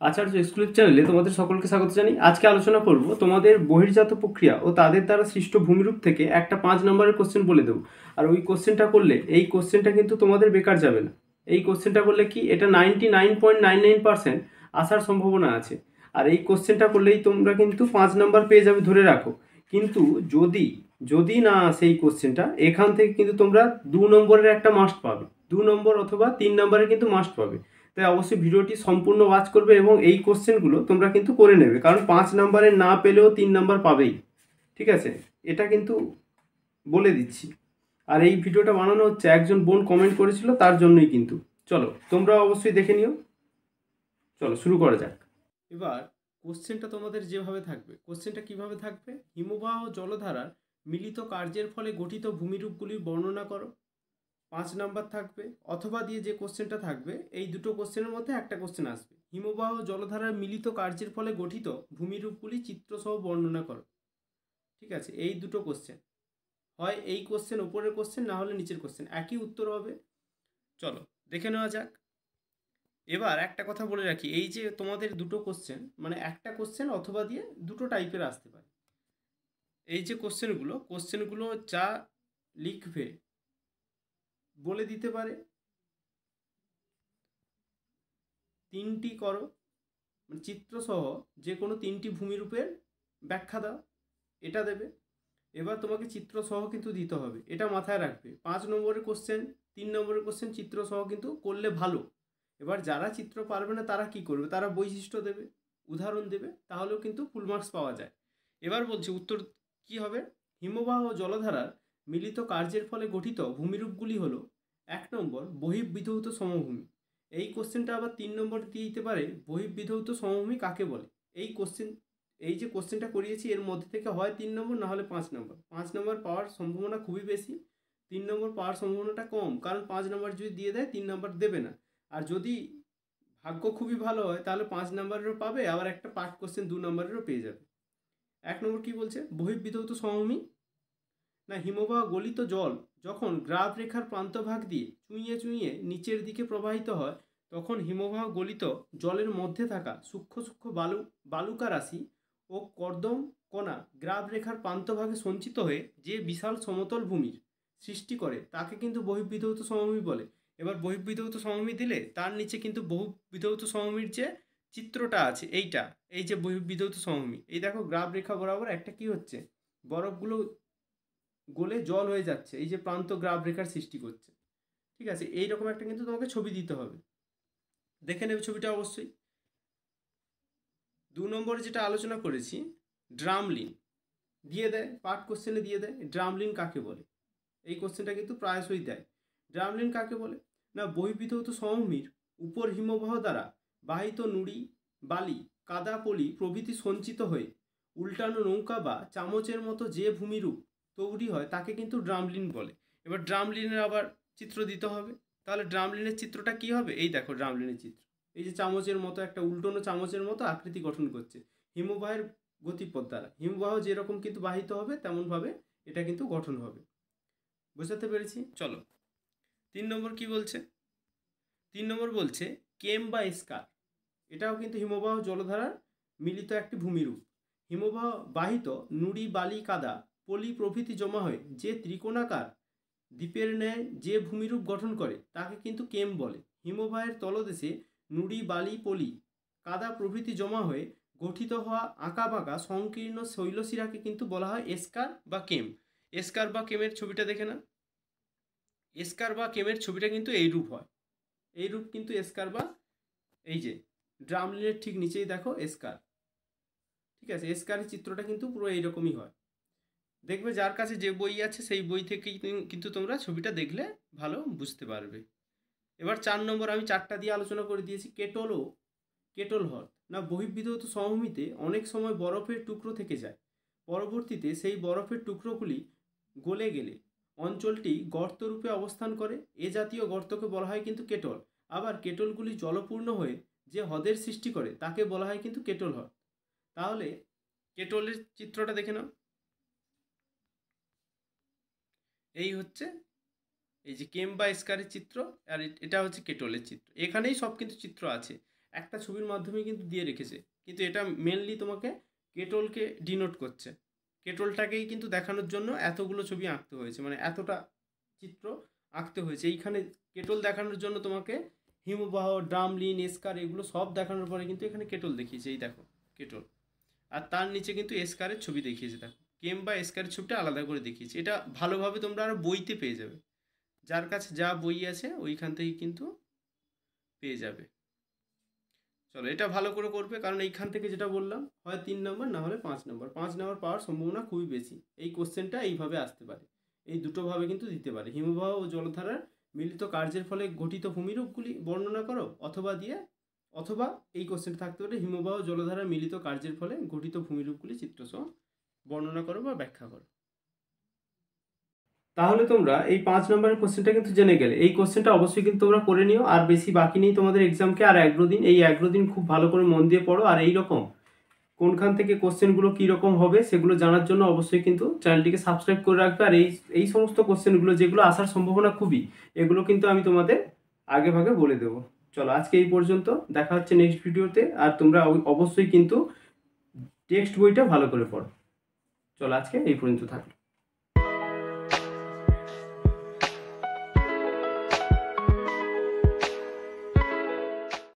আচার্য exclusive চ্যানেলে তোমাদের সকলকে স্বাগত জানাই। আজকে আলোচনা করব তোমাদের বহির্জাত প্রক্রিয়া ও তাদের দ্বারা সৃষ্ট ভূমিরূপ থেকে একটা 5 নম্বরের কোশ্চেন বলে দেবো। আর ওই কোশ্চেনটা করলে এই কোশ্চেনটা কিন্তু তোমাদের বেকার যাবে না। এই কোশ্চেনটা করলে কি এটা 99.99% আসার সম্ভাবনা আছে। আর এই কোশ্চেনটা করলেই তোমরা কিন্তু 5 নম্বর পেয়ে যাবে ধরে রাখো। কিন্তু যদি যদি না আসে এই কোশ্চেনটা, এখান থেকে কিন্তু তোমরা 2 নম্বরের একটা মাস্ট পাবে, 2 নম্বর অথবা 3 নম্বরের কিন্তু মাস্ট পাবে। তাই অবশ্যই ভিডিওটি সম্পূর্ণ ওয়াচ করবে এবং এই কোশ্চেনগুলো তোমরা কিন্তু করে নেবে, কারণ 5 নম্বরে না পেলেও 3 নম্বর পাবেই। ঠিক আছে, এটা কিন্তু বলে দিচ্ছি। আর এই ভিডিওটা বানানো হচ্ছে একজন বোন কমেন্ট করেছিল, তার জন্যই কিন্তু। চলো তোমরা অবশ্যই দেখে নিও। চলো শুরু করা যাক। এবার কোশ্চেনটা তোমাদের যেভাবে থাকবে, কোশ্চেনটা কিভাবে থাকবে, হিমবাহ ও জলধারার মিলিত কার্যের ফলে গঠিত ভূমিরূপগুলি বর্ণনা করো। 5 নম্বর থাকবে, অথবা দিয়ে যে কোশ্চেনটা থাকবে, এই দুটো কোশ্চেনের মধ্যে একটা কোশ্চেন আসবে। হিমবাহ ও জলধারার মিলিত কার্যের ফলে গঠিত ভূমিরূপগুলি চিত্রসহ বর্ণনা করো। ঠিক আছে, এই দুটো কোশ্চেন, হয় এই কোশ্চেন ওপরের কোশ্চেন, না হলে নিচের কোশ্চেন, একই উত্তর হবে। চলো দেখে নেওয়া যাক। এবার একটা কথা বলে রাখি, এই যে তোমাদের দুটো কোশ্চেন, মানে একটা কোশ্চেন অথবা দিয়ে দুটো টাইপের আসতে পারে। এই যে কোশ্চেনগুলো যা লিখবে বলে দিতে পারে 3টি করো, মানে চিত্রসহ যে কোনো 3টি ভূমিরূপের ব্যাখ্যা দাও, এটা দেবে। এবার তোমাকে চিত্রসহ কিন্তু দিতে হবে, এটা মাথায় রাখবে। 5 নম্বরের কোশ্চেন, 3 নম্বরের কোশ্চেন চিত্রসহ কিন্তু করলে ভালো। এবার যারা চিত্র পারবে না তারা কি করবে, তারা বৈশিষ্ট্য দেবে, উদাহরণ দেবে, তাহলেও কিন্তু ফুল মার্কস পাওয়া যায়। এবার বলছি উত্তর কি হবে। হিমবাহ ও জলধারার মিলিত কার্যের ফলে গঠিত ভূমিরূপগুলি হলো: 1 নম্বর বহির্বিধৌত সমভূমি। এই কোশ্চেনটা আবার 3 নম্বর দিয়ে দিতে পারে, বহির্বিধৌত সমভূমি কাকে বলে। এই যে কোশ্চেনটা করিয়েছি এর মধ্যে থেকে হয় 3 নম্বর, না হলে 5 নম্বর। 5 নম্বর পাওয়ার সম্ভাবনা খুবই বেশি, 3 নম্বর পাওয়ার সম্ভাবনাটা কম, কারণ 5 নম্বর যদি দিয়ে দেয় 3 নম্বর দেবে না। আর যদি ভাগ্য খুবই ভালো হয় তাহলে 5 নম্বরেরও পাবে, আবার একটা পার্ট কোশ্চেন 2 নম্বরেরও পেয়ে যাবে। 1 নম্বর কি বলছে, বহির্বিধৌত সমভূমি না, হিমবাহ গলিত জল যখন গ্রাফ রেখার প্রান্তভাগ দিয়ে চুঁইয়ে চুঁইয়ে নিচের দিকে প্রবাহিত হয়, তখন হিমবাহ গলিত জলের মধ্যে থাকা সূক্ষ্ম সূক্ষ্ম বালুকা রাশি ও কর্দম কণা গ্রাফ রেখার প্রান্তভাগে সঞ্চিত হয়ে যে বিশাল সমতল ভূমির সৃষ্টি করে তাকে কিন্তু বহির্বিধৌত সমভূমি বলে। এবার বহির্বিধৌত সমভূমি দিলে তার নিচে কিন্তু বহুবিধৌত সমভূমির যে চিত্রটা আছে, এই যে বহির্বিধৌত সমভূমি, এই দেখো গ্রাফ রেখা বরাবর একটা কি হচ্ছে, বরফগুলো গলে জল হয়ে যাচ্ছে, এই যে প্রান্ত গ্রাফ রেখার সৃষ্টি করছে। ঠিক আছে, এইরকম একটা কিন্তু তোমাকে ছবি দিতে হবে, দেখে নেবে ছবিটা অবশ্যই। 2 নম্বরে যেটা আলোচনা করেছি, ড্রামলিন দিয়ে দেয়, পার্ট কোশ্চেনে দিয়ে দেয় ড্রামলিন কাকে বলে। এই কোশ্চেনটা কিন্তু প্রায়শই দেয়। ড্রামলিন কাকে বলে না, বহির্বিধৌত সমভূমির উপর হিমবাহ দ্বারা বাহিত নুড়ি, বালি, কাদা, পলি প্রভৃতি সঞ্চিত হয়ে উল্টানো নৌকা বা চামচের মতো যে ভূমিরূপ তৈরি হয় তাকে কিন্তু ড্রামলিন বলে। এবার ড্রামলিনের আবার চিত্র দিতে হবে, তাহলে ড্রামলিনের চিত্রটা কি হবে, এই দেখো ড্রামলিনের চিত্র, এই যে চামচের মতো একটা উল্টানো চামচের মতো আকৃতি গঠন করছে হিমবাহের গতিপথ দ্বারা। হিমবাহ যেরকম কিন্তু বাহিত হবে তেমনভাবে এটা কিন্তু গঠন হবে। বুঝতে পেরেছি। চলো 3 নম্বর কি বলছে, 3 নম্বর বলছে কেম বা স্কার। এটাও কিন্তু হিমবাহ জলধারার মিলিত একটি ভূমিরূপ। হিমবাহ বাহিত নুড়ি, বালি, কাদা, পলি প্রভৃতি জমা হয়ে যে ত্রিকোণাকার দ্বীপের ন্যায় যে ভূমিরূপ গঠন করে তাকে কিন্তু কেম বলে। হিমবাহের তলদেশে নুড়ি, বালি, পলি, কাদা প্রভৃতি জমা হয়ে গঠিত হওয়া আঁকাবাঁকা সংকীর্ণ শৈলশিরাকে কিন্তু বলা হয় এস্কার বা কেম। এস্কার বা কেমের ছবিটা দেখে না, এস্কার বা কেমের ছবিটা কিন্তু এই রূপ হয়, এই রূপ কিন্তু এস্কার বা, এই যে ড্রামলিনের ঠিক নিচেই দেখো এস্কার। ঠিক আছে, এস্কারের চিত্রটা কিন্তু পুরো এইরকমই হয়। দেখবে যার কাছে যে বই আছে সেই বই থেকেই কিন্তু তোমরা ছবিটা দেখলে ভালো বুঝতে পারবে। এবার 4 নম্বর আমি 4টা দিয়ে আলোচনা করে দিয়েছি। কেটল হ্রদ না, বহির্বিধৌত সমভূমিতে অনেক সময় বরফের টুকরো থেকে যায়, পরবর্তীতে সেই বরফের টুকরোগুলি গলে গেলে অঞ্চলটি গর্তরূপে অবস্থান করে। এ জাতীয় গর্তকে বলা হয় কিন্তু কেটল। আবার কেটলগুলি জলপূর্ণ হয়ে যে হ্রদের সৃষ্টি করে তাকে বলা হয় কিন্তু কেটল হ্রদ। তাহলে কেটলের চিত্রটা দেখে নাও, এই হচ্ছে এই যে কেম বা স্কারের চিত্র, আর এটা হচ্ছে কেটলের চিত্র। এখানেই সব কিন্তু চিত্র আছে। একটা ছবির মাধ্যমে কিন্তু দিয়ে রেখেছে, কিন্তু এটা মেনলি তোমাকে কেটলকে ডিনোট করছে। কেটলটাকেই কিন্তু দেখানোর জন্য এতগুলো ছবি আঁকতে হয়েছে, মানে এতটা চিত্র আঁকতে হয়েছে এইখানে। কেটল দেখানোর জন্য তোমাকে হিমবাহ, ড্রামলিন, এসকার এগুলো সব দেখানোর পরে কিন্তু এখানে কেটল দেখিয়েছে। এই দেখো কেটল, আর তার নিচে কিন্তু এসকারের ছবি দেখিয়েছে। দেখো কেম বা এসকারের ছবিটা আলাদা করে দেখিয়েছে। এটা ভালোভাবে তোমরা আরও বইতে পেয়ে যাবে, যার কাছে যা বই আছে ওইখান থেকে কিন্তু পেয়ে যাবে। চলো এটা ভালো করে করবে, কারণ এইখান থেকে যেটা বললাম হয় 3 নম্বর না হলে 5 নম্বর। 5 নম্বর পাওয়ার সম্ভাবনা খুবই বেশি। এই কোশ্চেনটা এইভাবে আসতে পারে, এই দুটোভাবে কিন্তু দিতে পারে। হিমবাহ ও জলধারার মিলিত কার্যের ফলে গঠিত ভূমিরূপগুলি বর্ণনা করো, অথবা এই কোশ্চেনটা থাকতে পারে হিমবাহ জলধারার মিলিত কার্যের ফলে গঠিত ভূমিরূপগুলি চিত্রসহ বর্ণনা করো বা ব্যাখ্যা করো। তাহলে তোমরা এই 5 নম্বরের কোশ্চেনটা কিন্তু জেনে গেলে। এই কোশ্চেনটা অবশ্যই কিন্তু তোমরা করে নিও, আর বেশি বাকি নেই তোমাদের এক্সামকে। আর 11 দিন, এই 11 দিন খুব ভালো করে মন দিয়ে পড়ো। আর এই রকম কোনখান থেকে কোশ্চেনগুলো কীরকম হবে সেগুলো জানার জন্য অবশ্যই কিন্তু চ্যানেলটিকে সাবস্ক্রাইব করে রাখবে। আর এই সমস্ত কোশ্চেনগুলো যেগুলো আসার সম্ভাবনা খুবই, এগুলো কিন্তু আমি তোমাদের আগে ভাগে বলে দেবো। চলো আজকে এই পর্যন্ত, দেখা হচ্ছে নেক্সট ভিডিওতে। আর তোমরা অবশ্যই কিন্তু টেক্সট বইটা ভালো করে পড়ো। চলো আজকে এই পর্যন্ত থাকলো।